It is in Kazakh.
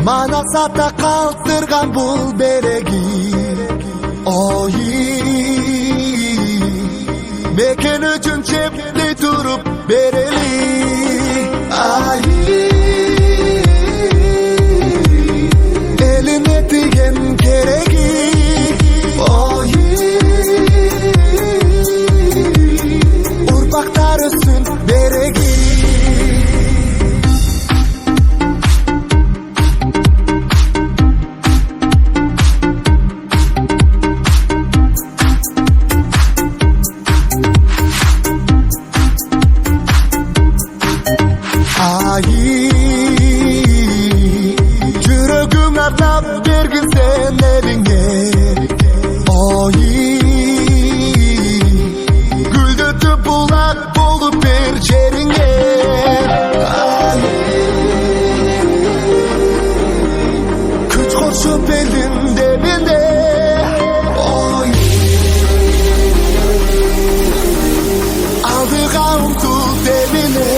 Manasata kaldırgan bul beregi Meken üçün çepli durup bereli Eline diyen keregi Urbaktar üstün beregi Жүрөгүң артап бергин сен элиңе Гүлдөтүп булак болуп бер жериңе Күч коршуп элимде менде Алдыга умтул демине